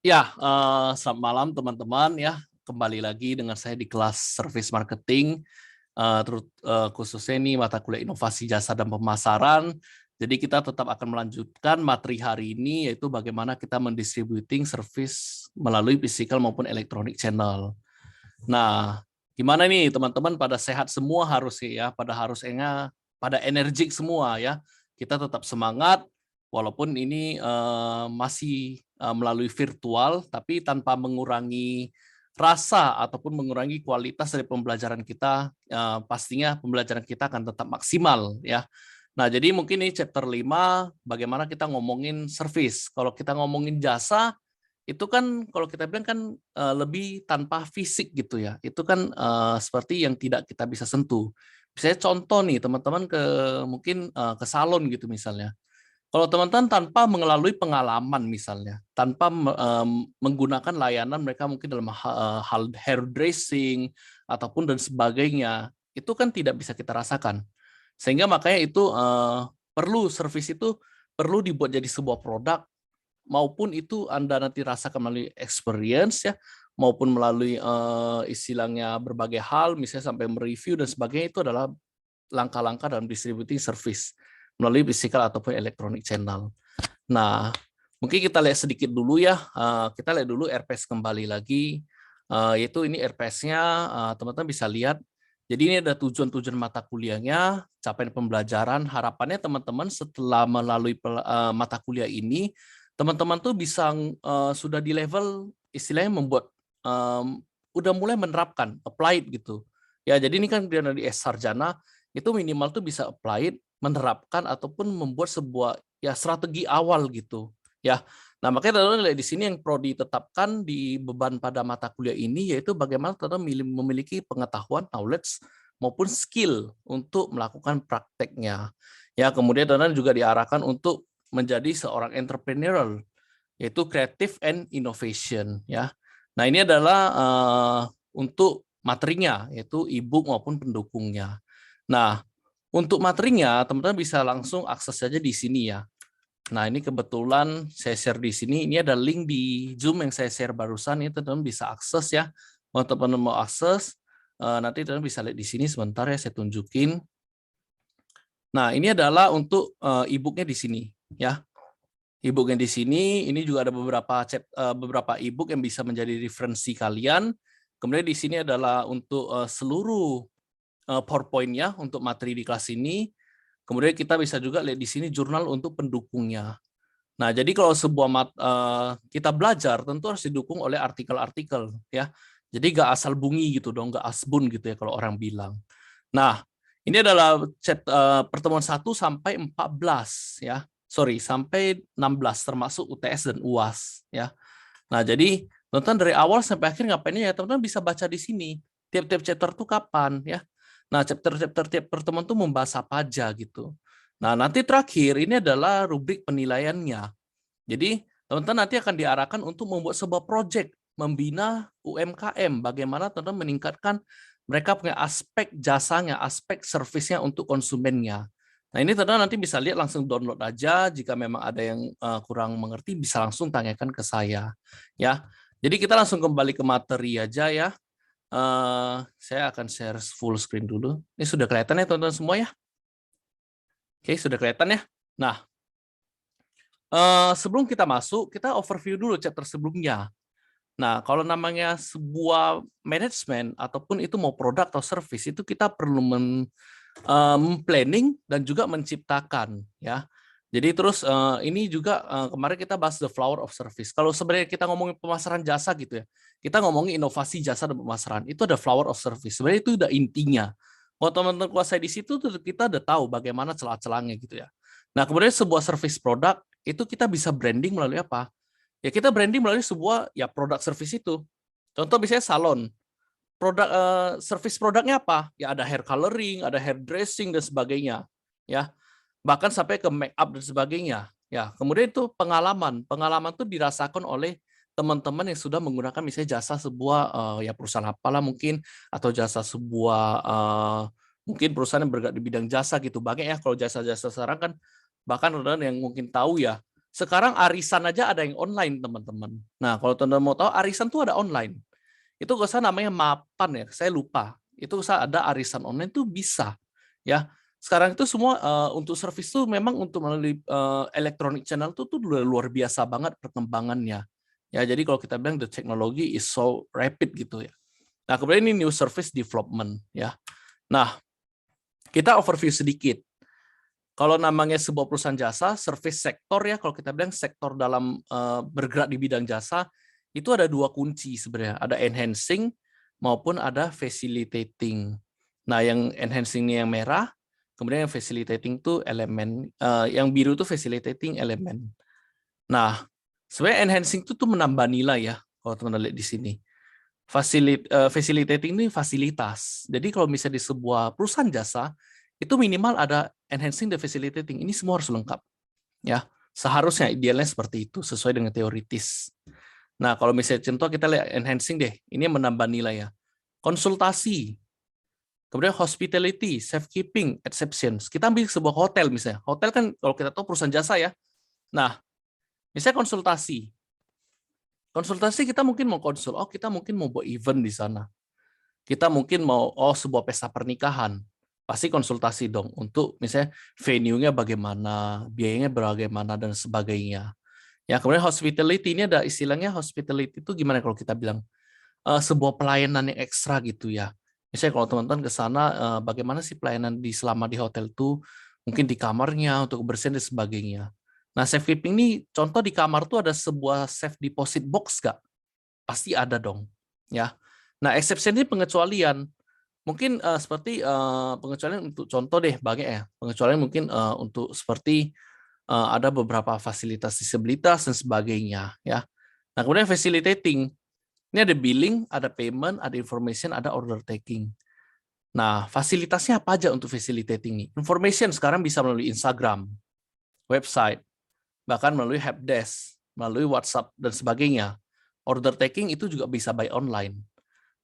Ya, selamat malam teman-teman ya. Kembali lagi dengan saya di kelas Service Marketing, khususnya ini mata kuliah Inovasi Jasa dan Pemasaran. Jadi kita tetap akan melanjutkan materi hari ini, yaitu bagaimana kita mendistributing service melalui physical maupun electronic channel. Nah, gimana nih teman-teman, pada sehat semua harusnya ya, pada energik semua ya. Kita tetap semangat, walaupun ini masih melalui virtual, tapi tanpa mengurangi rasa ataupun mengurangi kualitas dari pembelajaran kita. Pastinya pembelajaran kita akan tetap maksimal ya. Nah, jadi mungkin ini chapter 5, bagaimana kita ngomongin service. Kalau kita ngomongin jasa, itu kan kalau kita bilang kan lebih tanpa fisik gitu ya. Itu kan seperti yang tidak kita bisa sentuh. Misalnya contoh nih teman-teman mungkin ke salon gitu misalnya. Kalau teman-teman tanpa melalui pengalaman misalnya, tanpa menggunakan layanan mereka mungkin dalam hal hairdressing ataupun dan sebagainya, itu kan tidak bisa kita rasakan. Sehingga makanya itu service itu perlu dibuat jadi sebuah produk, maupun itu Anda nanti rasakan melalui experience ya, maupun melalui istilahnya berbagai hal, misalnya sampai mereview dan sebagainya, itu adalah langkah-langkah dalam distributing service melalui physical ataupun electronic channel. Nah, mungkin kita lihat sedikit dulu ya, kita lihat dulu RPS kembali lagi, yaitu ini RPS-nya teman-teman bisa lihat. Jadi ini ada tujuan-tujuan mata kuliahnya, capaian pembelajaran, harapannya teman-teman setelah melalui mata kuliah ini, teman-teman tuh bisa sudah di level istilahnya membuat udah mulai menerapkan, applied gitu. Ya, jadi ini kan dari S sarjana itu minimal tuh bisa applied, menerapkan ataupun membuat sebuah ya strategi awal gitu. Ya. Nah, makanya teman-teman lihat di sini yang perlu ditetapkan di beban pada mata kuliah ini yaitu bagaimana teman-teman memiliki pengetahuan, knowledge maupun skill untuk melakukan prakteknya. Ya, kemudian teman-teman juga diarahkan untuk menjadi seorang entrepreneurial, yaitu creative and innovation ya. Nah, ini adalah untuk materinya, yaitu e-book maupun pendukungnya. Nah, untuk materinya teman-teman bisa langsung akses saja di sini ya. Nah, ini kebetulan saya share di sini. Ini ada link di Zoom yang saya share barusan, ini teman-teman bisa akses ya. Kalau teman-teman mau akses, nanti teman-teman bisa lihat di sini sebentar ya, saya tunjukin. Nah, ini adalah untuk e-booknya di sini ya. E-booknya di sini, ini juga ada beberapa e-book yang bisa menjadi referensi kalian. Kemudian di sini adalah untuk seluruh PowerPoint-nya untuk materi di kelas ini. Kemudian kita bisa juga lihat di sini jurnal untuk pendukungnya. Nah, jadi kalau kita belajar tentu harus didukung oleh artikel-artikel ya. Jadi nggak asal bunyi gitu dong, nggak asbun gitu ya kalau orang bilang. Nah, ini adalah pertemuan 1 sampai 14 ya. Sorry, sampai 16 termasuk UTS dan UAS ya. Nah, jadi teman-teman dari awal sampai akhir ngapain ya? Teman-teman bisa baca di sini. Tiap-tiap chapter tuh kapan ya. Nah, chapter-chapter tiap pertemuan tuh membahas apa aja gitu. Nah, nanti terakhir ini adalah rubrik penilaiannya. Jadi, teman-teman nanti akan diarahkan untuk membuat sebuah project membina UMKM, bagaimana teman-teman meningkatkan mereka punya aspek jasanya, aspek servisnya untuk konsumennya. Nah, ini teman-teman nanti bisa lihat, langsung download aja. Jika memang ada yang kurang mengerti, bisa langsung tanyakan ke saya. Ya, jadi kita langsung kembali ke materi aja ya. Saya akan share full screen dulu. Ini sudah kelihatan ya teman-teman semua ya? Oke, sudah kelihatan ya? Nah, sebelum kita masuk, kita overview dulu chapter sebelumnya. Nah, kalau namanya sebuah manajemen ataupun itu mau produk atau service, itu kita perlu planning dan juga menciptakan ya. Jadi terus ini juga kemarin kita bahas the flower of service. Kalau sebenarnya kita ngomongin pemasaran jasa gitu ya, kita ngomongin inovasi jasa dan pemasaran, itu ada flower of service. Sebenarnya itu udah intinya. Kalau teman-teman kuasai di situ, kita udah tahu bagaimana celah-celahnya gitu ya. Nah, kemudian sebuah service produk itu kita bisa branding melalui apa? Ya kita branding melalui sebuah ya produk service itu. Contoh misalnya salon. Service produknya apa? Ya ada hair coloring, ada hair dressing dan sebagainya. Ya. Bahkan sampai ke make up dan sebagainya. Ya, kemudian itu pengalaman. Pengalaman itu dirasakan oleh teman-teman yang sudah menggunakan misalnya jasa sebuah ya perusahaan apalah mungkin, atau jasa sebuah mungkin perusahaan yang bergerak di bidang jasa gitu. Banyak ya kalau jasa-jasa sekarang kan, bahkan orang yang mungkin tahu ya, Sekarang arisan aja ada yang online, teman-teman. Nah, kalau teman-teman mau tahu, arisan tuh ada online. Itu kalau saya namanya mapan ya, saya lupa. Itu saya ada arisan online tuh bisa. Ya, sekarang itu semua untuk service tuh memang untuk melalui electronic channel tuh luar biasa banget perkembangannya. Ya, jadi kalau kita bilang the technology is so rapid gitu ya. Nah, kemudian ini new service development ya. Nah, kita overview sedikit. Kalau namanya sebuah perusahaan jasa, service sektor ya, kalau kita bilang sektor dalam bergerak di bidang jasa, itu ada dua kunci sebenarnya. Ada enhancing maupun ada facilitating. Nah, yang enhancing ini yang merah, kemudian yang facilitating itu elemen, yang biru itu facilitating elemen. Nah, sebenarnya enhancing itu tuh menambah nilai ya, kalau teman-teman lihat di sini. Facilitating ini fasilitas. Jadi kalau misalnya di sebuah perusahaan jasa, itu minimal ada enhancing the facilitating. Ini semua harus lengkap. Ya, seharusnya idealnya seperti itu, sesuai dengan teoritis. Nah, kalau misalnya contoh kita lihat enhancing deh, ini menambah nilai ya. Konsultasi, kemudian hospitality, safekeeping, exceptions. Kita ambil sebuah hotel misalnya. Hotel kan kalau kita tahu perusahaan jasa ya. Nah, misalnya konsultasi. Konsultasi kita mungkin mau konsul, oh kita mungkin mau buat event di sana. Kita mungkin mau, oh sebuah pesta pernikahan. Pasti konsultasi dong untuk misalnya venue-nya bagaimana, biayanya bagaimana, dan sebagainya. Ya, kemudian hospitality ini ada istilahnya hospitality itu gimana kalau kita bilang sebuah pelayanan yang ekstra gitu ya. Misalnya kalau teman-teman ke sana, bagaimana sih pelayanan selama di hotel itu, mungkin di kamarnya untuk kebersihan dan sebagainya. Nah, safekeeping ini contoh di kamar tuh ada sebuah safe deposit box nggak? Pasti ada dong, ya. Nah, exception ini pengecualian. Mungkin seperti pengecualian untuk contoh deh, banyak ya. Pengecualian mungkin untuk seperti ada beberapa fasilitas disabilitas dan sebagainya, ya. Nah, kemudian facilitating. Ini ada billing, ada payment, ada information, ada order taking. Nah, fasilitasnya apa aja untuk facilitating ini? Information sekarang bisa melalui Instagram, website, bahkan melalui helpdesk, melalui WhatsApp, dan sebagainya. Order taking itu juga bisa by online.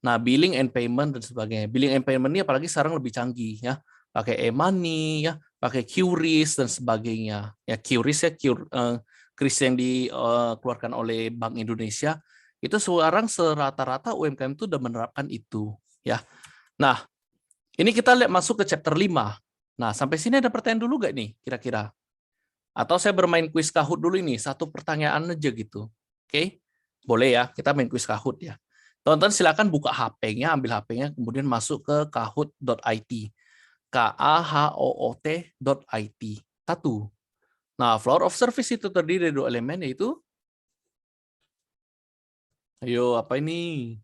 Nah, billing and payment dan sebagainya. Billing and payment ini apalagi sekarang lebih canggih ya. Pakai e-money ya, pakai QRIS dan sebagainya. Ya QRIS ya, QRIS yang dikeluarkan oleh Bank Indonesia itu sekarang serata-rata UMKM itu udah menerapkan itu ya. Nah, ini kita lihat masuk ke chapter 5. Nah, sampai sini ada pertanyaan dulu nggak nih kira-kira? Atau saya bermain kuis Kahoot dulu ini, satu pertanyaan aja gitu. Oke? Boleh ya, kita main kuis Kahoot ya. Teman-teman silakan buka HP-nya, ambil HP-nya, kemudian masuk ke kahoot.it. kahoot.it. Satu. Nah, floor of service itu terdiri dari dua elemen, yaitu, ayo apa ini?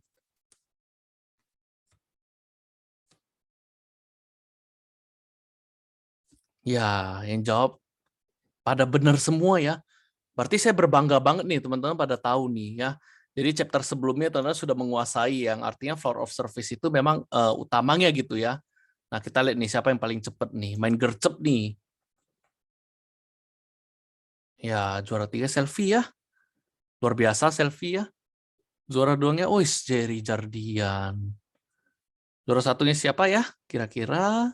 Ya, yang jawab pada benar semua ya. Berarti saya berbangga banget nih teman-teman pada tahu nih ya. Jadi chapter sebelumnya teman-teman sudah menguasai yang artinya floor of service itu memang utamanya gitu ya. Nah, kita lihat nih siapa yang paling cepat nih. Main gercep nih. Ya, juara 3 selfie ya. Luar biasa selfie ya. Juara 2-nya, oh Jerry Jardian. Juara satunya siapa ya? Kira-kira.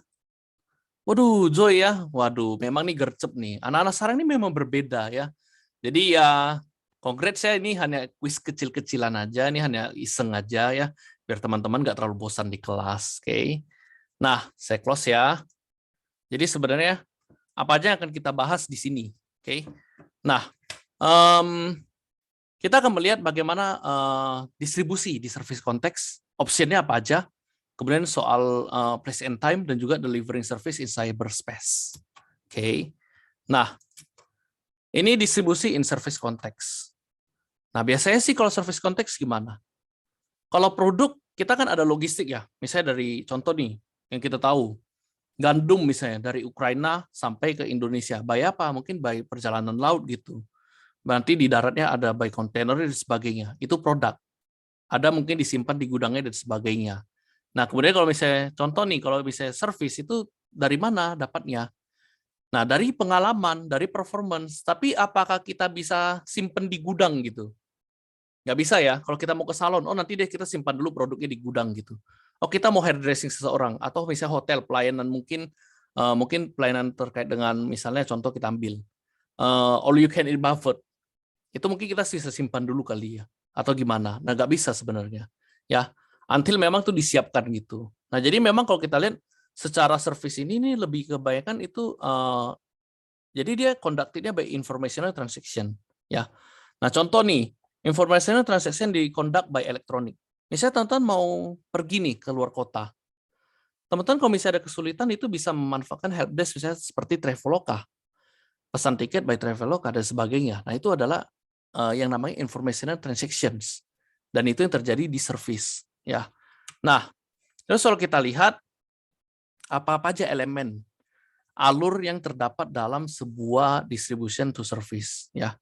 Waduh, Joy ya. Waduh, memang nih gercep nih. Anak-anak sekarang ini memang berbeda ya. Jadi ya, congrats ya, ini hanya kuis kecil-kecilan aja, ini hanya iseng aja ya, biar teman-teman nggak terlalu bosan di kelas. Oke. Nah, saya close ya. Jadi sebenarnya apa aja yang akan kita bahas di sini. Oke. Nah, kita akan melihat bagaimana distribusi di service konteks, optionnya apa aja, kemudian soal place and time, dan juga delivering service in cyberspace. Oke. Nah, ini distribusi in service konteks. Nah, biasanya sih kalau service konteks gimana? Kalau produk, kita kan ada logistik ya. Misalnya dari contoh nih, yang kita tahu, gandum misalnya dari Ukraina sampai ke Indonesia. By apa? Mungkin by perjalanan laut gitu. Nanti di daratnya ada by kontainer dan sebagainya. Itu produk. Ada mungkin disimpan di gudangnya dan sebagainya. Nah, kemudian kalau misalnya contoh nih, kalau misalnya service itu dari mana dapatnya? Nah, dari pengalaman, dari performance. Tapi apakah kita bisa simpen di gudang gitu? Nggak bisa ya. Kalau kita mau ke salon, oh nanti deh kita simpan dulu produknya di gudang gitu. Oh kita mau hairdressing seseorang, atau misalnya hotel, pelayanan mungkin pelayanan terkait dengan misalnya contoh kita ambil. all you can eat buffet. Itu mungkin kita bisa simpan dulu kali ya, atau gimana? Nah, nggak bisa sebenarnya, ya. Until memang tuh disiapkan gitu. Nah, jadi memang kalau kita lihat secara service ini lebih kebanyakan itu, jadi dia conducted-nya by informational transaction, ya. Nah, contoh nih, informational transaction di conduct by electronic. Misalnya teman-teman mau pergi nih ke luar kota, teman-teman kalau misalnya ada kesulitan itu bisa memanfaatkan helpdesk misalnya seperti Traveloka, pesan tiket by Traveloka dan sebagainya. Nah, itu adalah yang namanya informational transactions, dan itu yang terjadi di service, ya. Nah, terus kalau kita lihat apa-apa aja elemen alur yang terdapat dalam sebuah distribution to service, ya.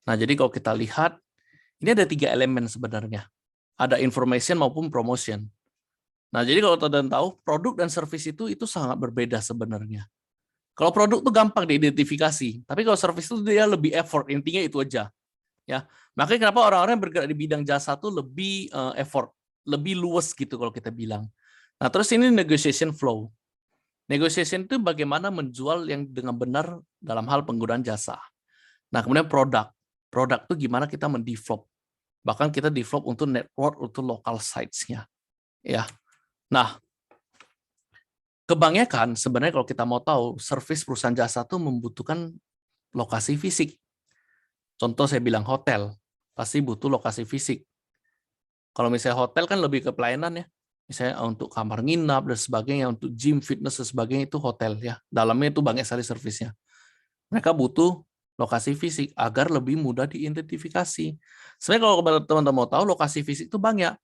Nah, jadi kalau kita lihat ini ada 3 elemen sebenarnya, ada information maupun promotion. Nah, jadi kalau teman-teman tahu produk dan service itu sangat berbeda sebenarnya. Kalau produk itu gampang diidentifikasi, tapi kalau service itu dia lebih effort, intinya itu aja. Ya, makanya kenapa orang-orang yang bergerak di bidang jasa tuh lebih effort, lebih luas gitu kalau kita bilang. Nah, terus ini negotiation flow. Negotiation itu bagaimana menjual yang dengan benar dalam hal penggunaan jasa. Nah, kemudian produk. Produk itu gimana kita mendevelop. Bahkan kita develop untuk network, untuk local sites-nya. Ya. Nah, kebanyakan sebenarnya kalau kita mau tahu, service perusahaan jasa itu membutuhkan lokasi fisik. Contoh saya bilang hotel, pasti butuh lokasi fisik. Kalau misalnya hotel kan lebih ke pelayanan ya. Misalnya untuk kamar nginap dan sebagainya, untuk gym, fitness dan sebagainya itu hotel ya. Dalamnya itu banyak sekali servisnya. Mereka butuh lokasi fisik agar lebih mudah diidentifikasi. Sebenarnya kalau teman-teman mau tahu lokasi fisik itu banyak.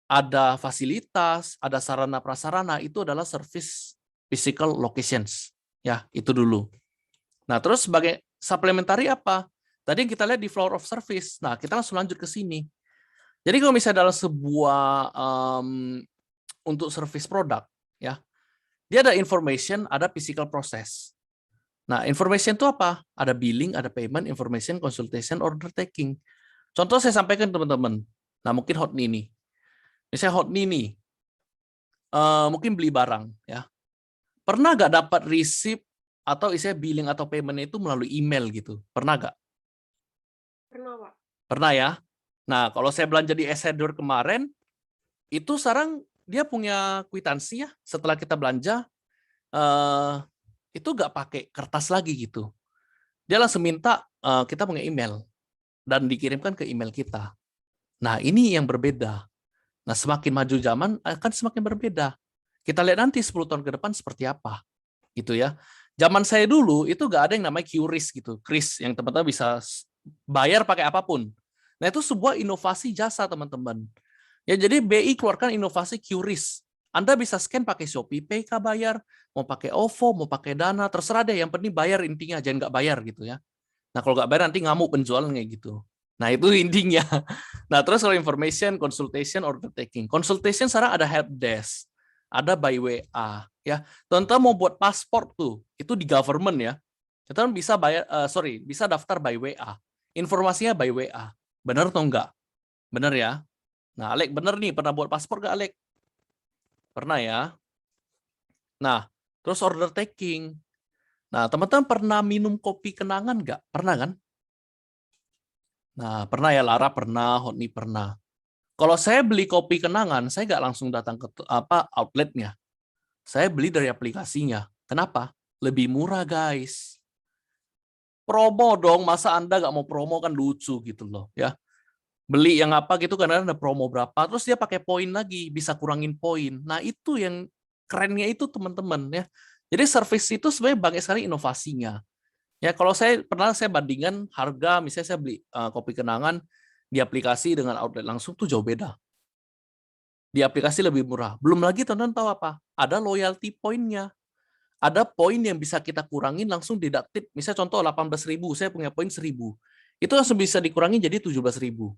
Ada fasilitas, ada sarana prasarana, itu adalah service physical locations. Ya, itu dulu. Nah, terus sebagai supplementary apa? Tadi yang kita lihat di floor of service. Nah, kita langsung lanjut ke sini. Jadi kalau misalnya dalam sebuah untuk service produk, ya, dia ada information, ada physical process. Nah, information itu apa? Ada billing, ada payment, information, consultation, order taking. Contoh saya sampaikan teman-teman. Nah, mungkin Hotni nih. Misalnya Hotni nih, mungkin beli barang, ya. Pernah nggak dapat receipt atau isinya billing atau payment itu melalui email gitu? Pernah nggak? Pernah, Pak. Pernah ya. Nah, kalau saya belanja di Esedor kemarin, itu sekarang dia punya kwitansi ya. Setelah kita belanja, itu nggak pakai kertas lagi gitu. Dia langsung minta kita punya email dan dikirimkan ke email kita. Nah, ini yang berbeda. Nah, semakin maju zaman akan semakin berbeda. Kita lihat nanti 10 tahun ke depan seperti apa. Gitu ya. Zaman saya dulu itu nggak ada yang namanya QRIS gitu. Kris yang teman-teman bisa bayar pakai apapun. Nah, itu sebuah inovasi jasa, teman-teman. Ya, jadi BI keluarkan inovasi QRIS. Anda bisa scan pakai Shopee Pay kah bayar, mau pakai OVO, mau pakai Dana, terserah deh. Yang penting bayar intinya, jangan nggak bayar gitu ya. Nah, kalau nggak bayar nanti ngamuk penjualnya gitu. Nah, itu intinya. Nah, terus kalau information, consultation, order taking. Consultation sekarang ada help desk, ada by WA. Ya, teman-teman mau buat paspor tuh, itu di government ya. Teman-teman bisa bayar, bisa daftar by WA. Informasinya by WA. Benar atau enggak? Benar ya. Nah, Alek benar nih, pernah buat paspor nggak, Alek? Pernah ya. Nah, terus order taking. Nah, teman-teman pernah minum kopi kenangan nggak? Pernah kan? Nah, pernah ya, Lara pernah, Hotni pernah. Kalau saya beli kopi kenangan, saya nggak langsung datang ke outletnya. Saya beli dari aplikasinya. Kenapa? Lebih murah, guys. Promo dong, masa Anda nggak mau promo kan lucu gitu loh, ya. Beli yang apa gitu karena ada promo berapa, terus dia pakai poin lagi, bisa kurangin poin. Nah, itu yang kerennya itu teman-teman ya. Jadi service itu sebenarnya banyak sekali inovasinya. Ya, kalau saya bandingkan harga, misalnya saya beli kopi kenangan di aplikasi dengan outlet langsung tuh jauh beda. Di aplikasi lebih murah. Belum lagi teman-teman tahu apa? Ada loyalty point-nya. Ada poin yang bisa kita kurangin langsung didaktif. Misalnya contoh 18.000, saya punya poin 1.000. Itu langsung bisa dikurangi jadi 17.000.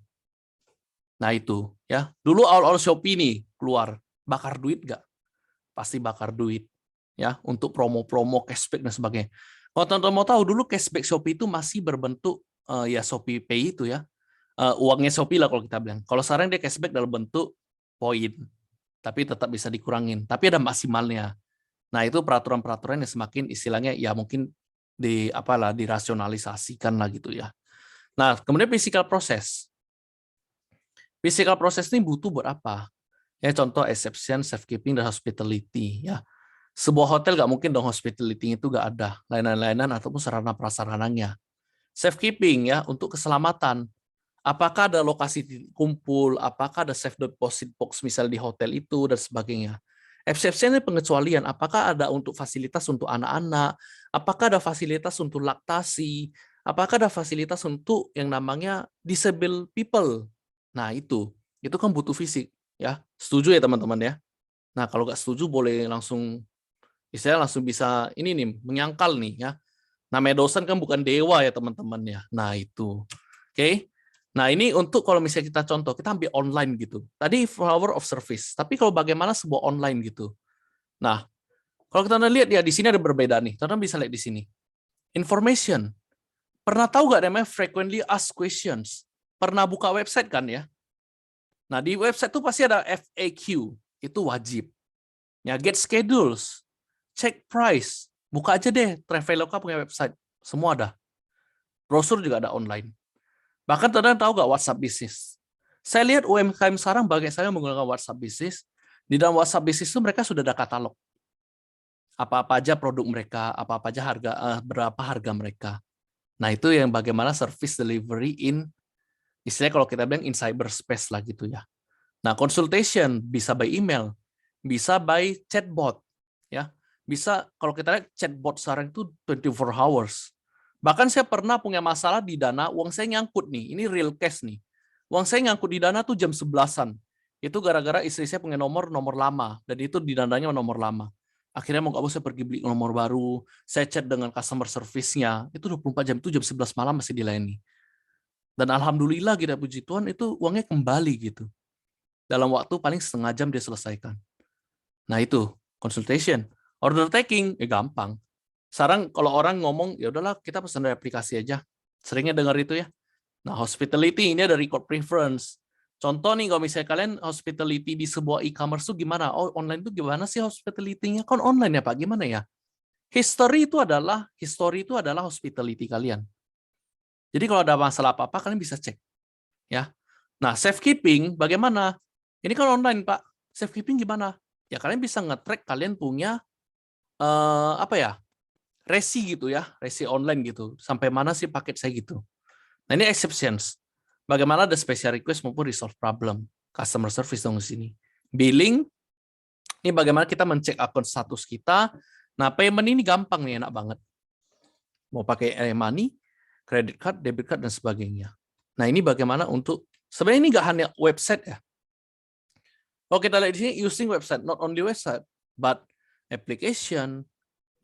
Nah itu ya. Dulu awal-awal Shopee nih keluar, bakar duit nggak? Pasti bakar duit ya untuk promo-promo cashback dan sebagainya. Kalau teman-teman mau tahu dulu cashback Shopee itu masih berbentuk ya Shopee Pay itu ya. Uangnya Shopee lah kalau kita bilang. Kalau sekarang dia cashback dalam bentuk poin, tapi tetap bisa dikurangin. Tapi ada maksimalnya. Nah, itu peraturan-peraturan yang semakin istilahnya ya mungkin dirasionalisasikan lah gitu ya. Nah, kemudian physical process. Physical process ini butuh buat apa? Ya contoh exception, safekeeping, dan hospitality ya. Sebuah hotel nggak mungkin dong hospitality itu nggak ada layanan-layanan ataupun sarana prasarananya. Safekeeping ya untuk keselamatan. Apakah ada lokasi titik kumpul, apakah ada safe deposit box misal di hotel itu dan sebagainya. Exception ini pengecualian, apakah ada untuk fasilitas untuk anak-anak, apakah ada fasilitas untuk laktasi, apakah ada fasilitas untuk yang namanya disabled people. Nah, itu kan butuh fisik ya. Setuju ya teman-teman ya. Nah, kalau nggak setuju boleh langsung istilahnya langsung bisa ini nih menyangkal nih ya. Namanya dosen kan bukan dewa ya teman-teman ya. Nah, itu. Oke. Nah, ini untuk kalau misalnya kita contoh, kita ambil online gitu. Tadi flower of service, tapi kalau bagaimana sebuah online gitu. Nah, kalau kita lihat ya di sini ada berbeda nih. Teman-teman bisa lihat di sini. Information. Pernah tahu nggak namanya frequently asked questions? Pernah buka website kan ya? Nah, di website itu pasti ada FAQ, itu wajib. Ya, get schedules, check price. Buka aja deh, Traveloka punya website. Semua ada. Brosur juga ada online. Bahkan teman-teman tahu nggak WhatsApp Business? Saya lihat UMKM sekarang banyak saya menggunakan WhatsApp Business. Di dalam WhatsApp Business itu mereka sudah ada katalog. Apa-apa aja produk mereka, apa-apa aja berapa harga mereka. Nah, itu yang bagaimana service delivery istilahnya kalau kita bilang in cyberspace lah gitu ya. Nah, consultation bisa by email, bisa by chatbot, ya. Bisa kalau kita lihat chatbot sekarang itu 24 hours. Bahkan saya pernah punya masalah di Dana, uang saya nyangkut nih, ini real case nih. Uang saya nyangkut di Dana tuh jam 11-an. Itu gara-gara istri saya punya nomor lama, dan itu di Dananya nomor lama. Akhirnya mau nggak mau saya pergi beli nomor baru, saya chat dengan customer service-nya, itu 24 jam, itu jam 11 malam masih dilayani. Dan alhamdulillah kita puji Tuhan itu uangnya kembali gitu. Dalam waktu paling setengah jam dia selesaikan. Nah itu consultation, order taking, gampang. Sekarang kalau orang ngomong ya udahlah kita pesan dari aplikasi aja. Seringnya dengar itu ya. Nah hospitality ini ada record preference. Contoh nih kalau misalnya kalian hospitality di sebuah e-commerce tuh gimana? Oh online tuh gimana sih hospitality-nya? Kan online ya Pak, gimana ya? History itu adalah hospitality kalian. Jadi kalau ada masalah apa-apa kalian bisa cek. Ya. Nah, safekeeping bagaimana? Ini kan online, Pak. Safekeeping gimana? Ya kalian bisa nge-track kalian punya apa ya? Resi gitu ya, resi online gitu. Sampai mana sih paket saya gitu. Nah, ini exceptions. Bagaimana ada special request maupun resolve problem. Customer service dong di sini. Billing, ini bagaimana kita mencek akun status kita. Nah, payment ini gampang nih, enak banget. Mau pakai e-money, credit card, debit card, dan sebagainya. Nah, ini bagaimana untuk, sebenarnya ini nggak hanya website ya. Kalau kita lihat di sini, using website, not only website, but application,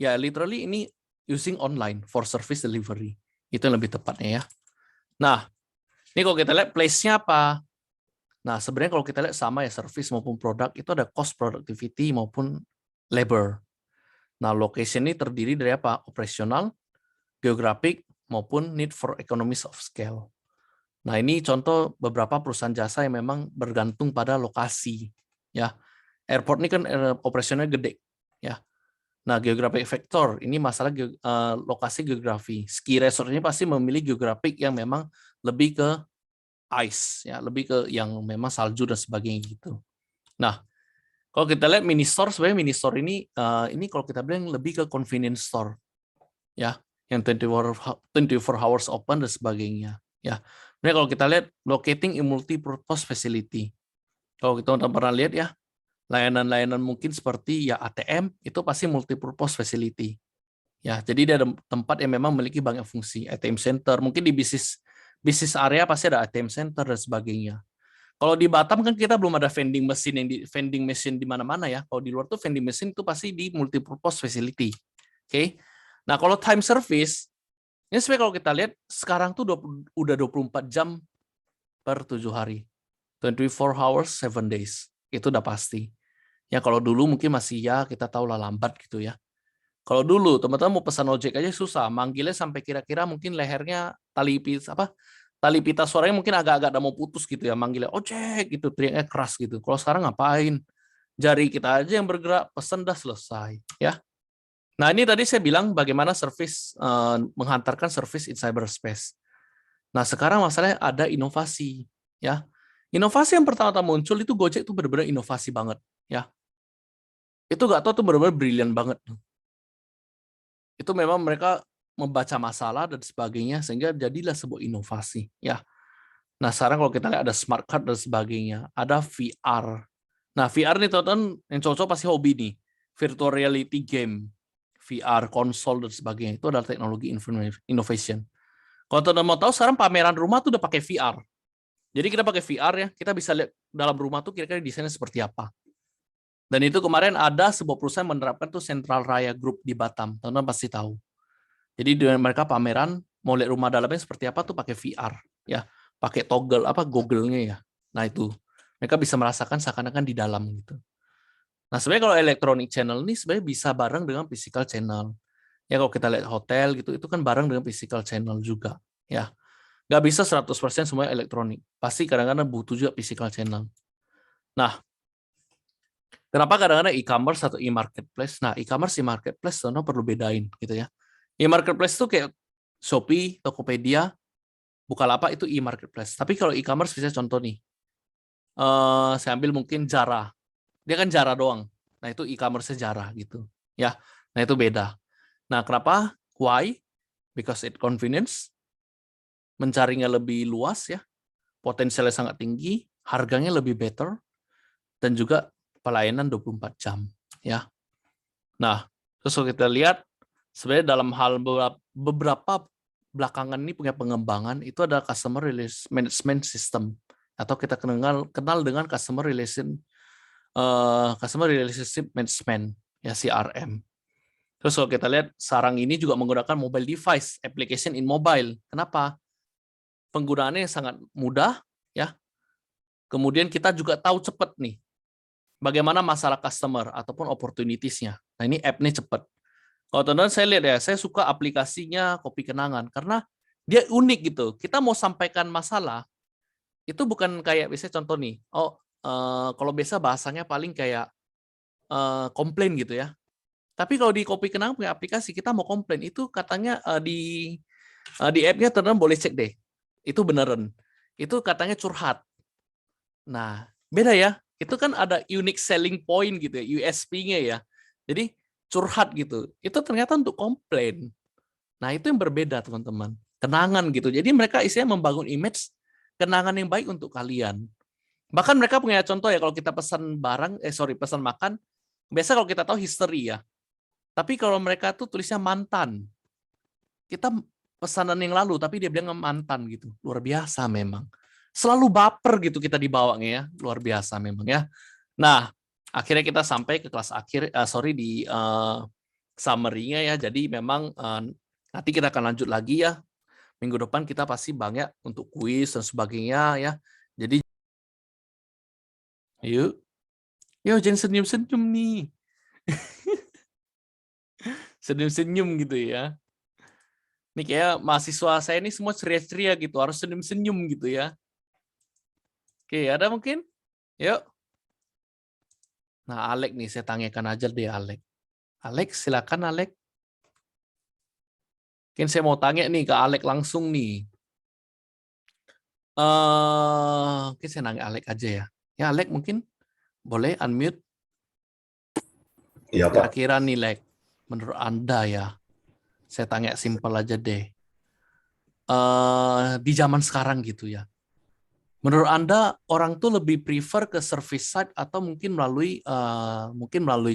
ya literally ini using online for service delivery. Itu yang lebih tepatnya ya. Nah, ini kalau kita lihat place-nya apa? Nah, sebenarnya kalau kita lihat sama ya, service maupun produk, itu ada cost productivity maupun labor. Nah, location ini terdiri dari apa? Operasional, geographic, maupun need for economies of scale. Nah, ini contoh beberapa perusahaan jasa yang memang bergantung pada lokasi. Ya, airport ini kan operasionalnya gede. Ya, nah geographic factor ini masalah lokasi geografi. Ski resort ini pasti memilih geografik yang memang lebih ke ice, ya, lebih ke yang memang salju dan sebagainya gitu. Nah, kalau kita lihat mini store, sebenarnya mini store ini kalau kita bilang lebih ke convenience store, ya, yang 24 hours open dan sebagainya. Ya, ini kalau kita lihat locating in multi-purpose facility. Kalau kita pernah lihat ya, layanan-layanan mungkin seperti ya ATM itu pasti multi-purpose facility. Ya, jadi dia ada tempat yang memang memiliki banyak fungsi. ATM center, mungkin di bisnis area pasti ada ATM center dan sebagainya. Kalau di Batam kan kita belum ada vending machine di mana-mana ya. Kalau di luar tuh vending machine itu pasti di multi-purpose facility. Oke. Nah, kalau time service ini sebenarnya kalau kita lihat sekarang tuh udah 24 jam per 7 hari. 24 hours, 7 days. Itu udah pasti. Ya kalau dulu mungkin masih ya kita tahu lah lambat gitu ya. Kalau dulu teman-teman mau pesan ojek aja susah, manggilnya sampai kira-kira mungkin lehernya tali pita suaranya mungkin agak-agak mau putus gitu ya, manggilnya ojek gitu, teriaknya keras gitu. Kalau sekarang ngapain? Jari kita aja yang bergerak, pesan dah selesai ya. Nah, ini tadi saya bilang bagaimana service menghantarkan service in cyberspace. Nah, sekarang masalahnya ada inovasi, ya. Inovasi yang pertama-tama muncul itu Gojek itu benar-benar inovasi banget, ya. Itu nggak tahu tuh benar-benar brilian banget. Itu memang mereka membaca masalah dan sebagainya sehingga jadilah sebuah inovasi, ya. Nah, sekarang kalau kita lihat ada smart card dan sebagainya, ada VR. Nah, VR nih teman-teman yang cocok pasti hobi nih, virtual reality game, VR, konsol dan sebagainya. Itu adalah teknologi innovation. Kalau teman-teman mau tahu, sekarang pameran rumah tuh udah pakai VR. Jadi kita pakai VR ya, kita bisa lihat dalam rumah tuh kira-kira desainnya seperti apa. Dan itu kemarin ada sebuah perusahaan menerapkan tuh Central Raya Group di Batam. Teman-teman pasti tahu. Jadi dengan mereka pameran mau lihat rumah dalamnya seperti apa tuh pakai VR ya, pakai toggle apa Google-nya ya. Nah itu mereka bisa merasakan seakan-akan di dalam gitu. Nah sebenarnya kalau electronic channel ini sebenarnya bisa bareng dengan physical channel. Ya kalau kita lihat hotel gitu itu kan bareng dengan physical channel juga ya. Nggak bisa 100% semua elektronik. Pasti kadang-kadang butuh juga physical channel. Nah, kenapa kadang-kadang e-commerce atau e-marketplace? Nah, e-commerce, e-marketplace tentu perlu bedain gitu ya. E-marketplace itu kayak Shopee, Tokopedia, Bukalapak itu e-marketplace. Tapi kalau e-commerce bisa contoh nih, saya ambil mungkin Zara. Dia kan Zara doang. Nah itu e-commerce Zara gitu. Ya, nah itu beda. Nah kenapa? Why? Because it convenience, mencarinya lebih luas ya, potensialnya sangat tinggi, harganya lebih better, dan juga pelayanan 24 jam. Ya. Nah, terus kalau kita lihat, sebenarnya dalam hal beberapa belakangan ini punya pengembangan, itu ada customer relation management system, atau kita kenal dengan customer relationship management, ya CRM. Terus kalau kita lihat, sekarang ini juga menggunakan mobile device, application in mobile. Kenapa? Penggunaannya sangat mudah, ya. Kemudian kita juga tahu cepat nih, bagaimana masalah customer ataupun opportunities-nya. Nah ini app-nya cepat. Kalau teman-teman saya lihat ya, saya suka aplikasinya Kopi Kenangan karena dia unik gitu. Kita mau sampaikan masalah itu bukan kayak biasanya contoh nih. Kalau biasa bahasanya paling kayak komplain gitu ya. Tapi kalau di Kopi Kenangan punya aplikasi kita mau komplain itu katanya di app-nya teman-teman boleh cek deh. Itu beneran. Itu katanya curhat. Nah, beda ya. Itu kan ada unique selling point gitu ya, USP-nya ya. Jadi curhat gitu. Itu ternyata untuk komplain. Nah, itu yang berbeda, teman-teman. Kenangan gitu. Jadi mereka isinya membangun image kenangan yang baik untuk kalian. Bahkan mereka punya contoh ya, kalau kita pesan pesan makan, biasa kalau kita tahu history ya. Tapi kalau mereka tuh tulisnya mantan. Kita pesanan yang lalu, tapi dia bilang mantan gitu. Luar biasa memang. Selalu baper gitu kita dibawanya ya. Luar biasa memang ya. Nah, akhirnya kita sampai ke kelas akhir, di summary-nya ya. Jadi memang nanti kita akan lanjut lagi ya. Minggu depan kita pasti banyak untuk kuis dan sebagainya ya. Jadi yuk, jangan senyum-senyum nih. Senyum-senyum gitu ya. Ini kayak mahasiswa saya ini semua ceria-ceria gitu, harus senyum-senyum gitu ya. Oke, ada mungkin? Yuk. Nah, Alek nih, saya tanyakan aja deh Alek. Alek, silakan Alek. Mungkin saya mau tanya nih ke Alek langsung nih. Mungkin saya nanya Alek aja ya. Ya Alek mungkin boleh unmute. Iya, Pak. Kira-kira nih Lek, menurut Anda ya, saya tanya simpel aja deh. Di zaman sekarang gitu ya, menurut Anda orang tuh lebih prefer ke service side atau mungkin melalui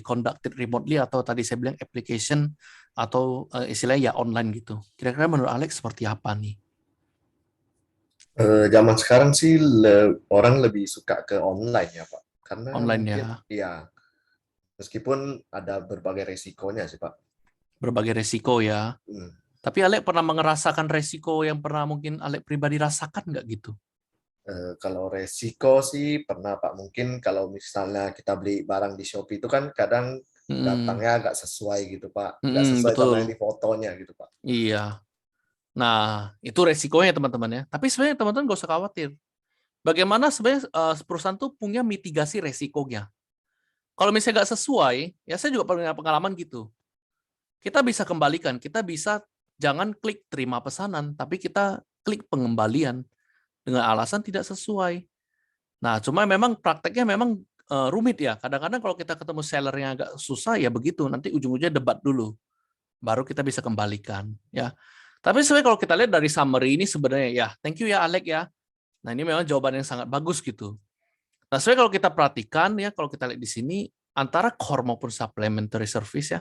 conducted remotely atau tadi saya bilang application atau istilahnya ya online gitu. Kira-kira menurut Alex seperti apa nih? Zaman sekarang sih orang lebih suka ke online ya, Pak. Karena Online mungkin ya, ya meskipun ada berbagai resikonya sih, Pak. berbagai resiko ya. Hmm. Tapi Alex pernah merasakan resiko yang pernah mungkin Alex pribadi rasakan nggak gitu? Kalau resiko sih pernah, Pak. Mungkin kalau misalnya kita beli barang di Shopee itu kan kadang datangnya agak sesuai gitu, Pak. Nggak sesuai sama yang Betul. di fotonya gitu, Pak. Iya. Nah, itu resikonya teman-teman ya. Tapi sebenarnya teman-teman nggak usah khawatir. Bagaimana sebenarnya perusahaan tuh punya mitigasi resikonya. Kalau misalnya nggak sesuai, ya saya juga punya pengalaman gitu. kita bisa kembalikan. Kita bisa jangan klik terima pesanan, tapi kita klik pengembalian dengan alasan tidak sesuai. Nah, cuma memang prakteknya memang rumit ya. Kadang-kadang kalau kita ketemu seller yang agak susah ya begitu, nanti ujung-ujungnya debat dulu, baru kita bisa kembalikan ya. Tapi sebenarnya kalau kita lihat dari summary ini sebenarnya ya, thank you ya Alek ya. Nah, ini memang jawaban yang sangat bagus gitu. Nah, sebenarnya kalau kita perhatikan ya, kalau kita lihat di sini antara core maupun supplementary service ya,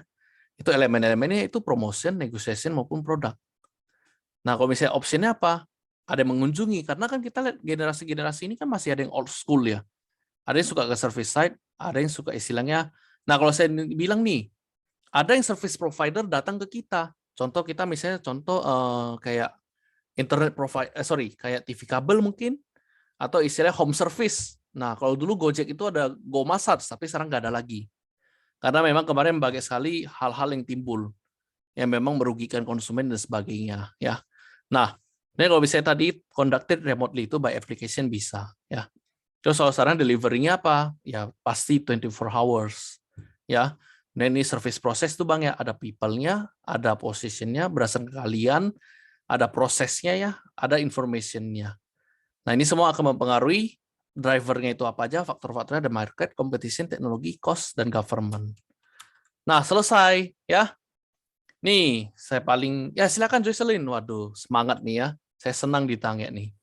itu elemen-elemennya itu promotion, negotiation maupun produk. Nah, kalau misalnya optionnya apa? Ada yang mengunjungi, karena kan kita lihat generasi-generasi ini kan masih ada yang old school ya. Ada yang suka ke service side, ada yang suka istilahnya. Nah, kalau saya bilang nih, ada yang service provider datang ke kita. Contoh kita misalnya kayak internet provider, kayak TV kabel mungkin, atau istilahnya home service. Nah, kalau dulu Gojek itu ada GoMassage, tapi sekarang nggak ada lagi. Karena memang kemarin banyak sekali hal-hal yang timbul yang memang merugikan konsumen dan sebagainya. Ya. Nah, ini kalau misalnya tadi conducted remotely itu by application bisa. Ya. Terus kalau sekarang delivery-nya apa? Ya pasti 24 hours. Ya. Nah, ini service process tuh Bang ya, ada people-nya, ada position-nya, berdasarkan kalian, ada prosesnya ya, ada information-nya. Nah, ini semua akan mempengaruhi drivernya itu apa aja, faktor-faktornya ada market, competition, teknologi, cost, dan government. Nah, selesai ya. Nih, saya ya silakan Joycelyn. Waduh, semangat nih ya. Saya senang ditanya nih.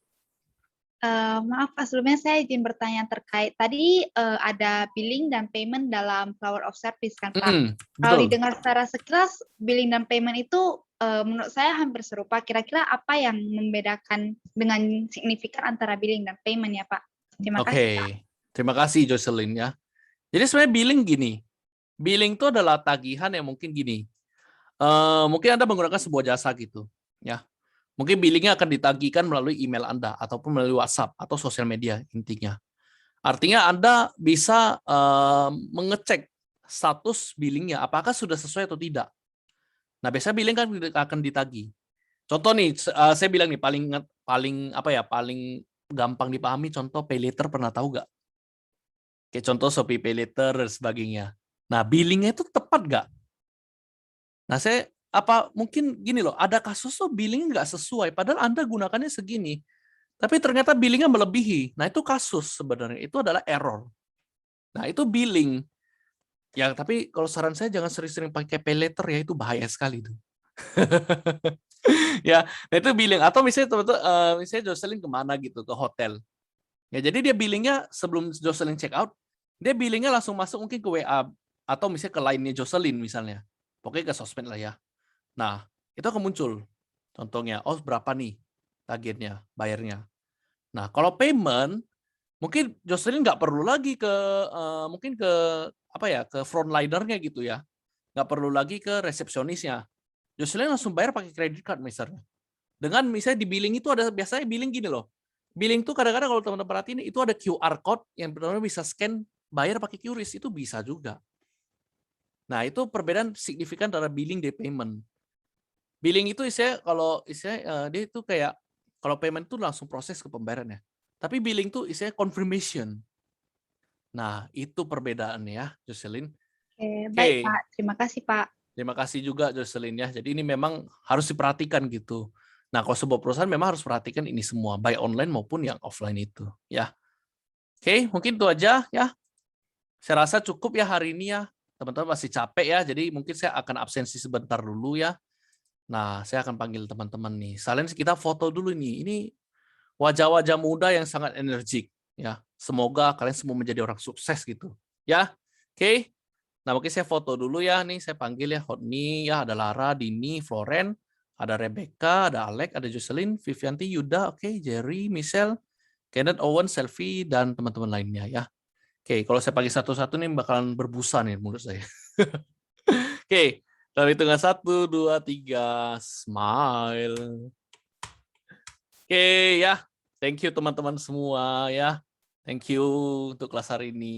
Maaf Pak, sebelumnya saya izin bertanya terkait tadi ada billing dan payment dalam Flower of Service kan Pak? Kalau Betul. didengar secara sekilas, billing dan payment itu menurut saya hampir serupa. Kira-kira apa yang membedakan dengan signifikan antara billing dan payment ya Pak? Terima kasih Pak. Terima kasih Joycelyn ya. Jadi sebenarnya billing gini. Billing itu adalah tagihan yang mungkin gini. Mungkin Anda menggunakan sebuah jasa gitu, ya. Mungkin billingnya akan ditagihkan melalui email Anda ataupun melalui WhatsApp atau sosial media intinya. Artinya Anda bisa mengecek status billingnya apakah sudah sesuai atau tidak. Nah, biasanya billing kan akan ditagih. Contoh nih, saya bilang nih paling gampang dipahami contoh pay later, pernah tahu nggak? Kayak contoh Shopee Pay Later dan sebagainya. Nah, billingnya itu tepat nggak? Nah, mungkin gini loh, ada kasus tuh billing nggak sesuai, padahal Anda gunakannya segini. Tapi ternyata billingnya melebihi. Nah, itu kasus sebenarnya. Itu adalah error. Nah, itu billing. Ya, tapi kalau saran saya jangan sering-sering pakai pay later ya, itu bahaya sekali tuh. Ya, nah itu billing. Atau misalnya teman-teman, misalnya Jocelyn kemana gitu, ke hotel. Ya, jadi dia billingnya sebelum Jocelyn check out, dia billingnya langsung masuk mungkin ke WA atau misalnya ke line-nya Jocelyn misalnya. Pokoknya ke sosmed lah ya. Nah, itu akan muncul. Contohnya, oh berapa nih targetnya, bayarnya. Nah, kalau payment, mungkin Jocelyn nggak perlu lagi mungkin ke frontliner-nya gitu ya. Nggak perlu lagi ke resepsionisnya. Jocelyn langsung bayar pakai credit card misalnya. Dengan misalnya di billing itu ada biasanya billing gini loh. Billing tuh kadang-kadang kalau teman-teman perhatiin itu ada QR code yang benar-benar bisa scan bayar pakai QRIS, itu bisa juga. Nah, itu perbedaan signifikan antara billing dan payment. Billing itu dia itu kayak kalau payment itu langsung proses ke pembayarannya. Tapi billing itu confirmation. Nah, itu perbedaannya ya, Jocelyn. Baik Pak, terima kasih Pak. Terima kasih juga Jocelyn ya. Jadi ini memang harus diperhatikan gitu. Nah, kalau sebuah perusahaan memang harus perhatikan ini semua, baik online maupun yang offline itu ya. Oke, mungkin itu aja ya. Saya rasa cukup ya hari ini ya. Teman-teman masih capek ya, jadi mungkin saya akan absensi sebentar dulu ya. Nah, saya akan panggil teman-teman nih. Salian kita foto dulu nih. Ini wajah-wajah muda yang sangat energik ya. Semoga kalian semua menjadi orang sukses gitu. Ya. Oke. Nah, mungkin saya foto dulu ya. Nih saya panggil ya Hodni ya, ada Lara, Dini, Floren, ada Rebecca, ada Alek, ada Jocelyn, Vivianti, Yuda, oke, Jerry, Michelle, Kenneth, Owen, Selfie, dan teman-teman lainnya ya. Oke, kalau saya panggil satu-satu nih bakalan berbusa nih menurut saya. Oke. Dalam hitungan 1, 2, 3, smile. Oke ya, thank you teman-teman semua ya. Thank you untuk kelas hari ini.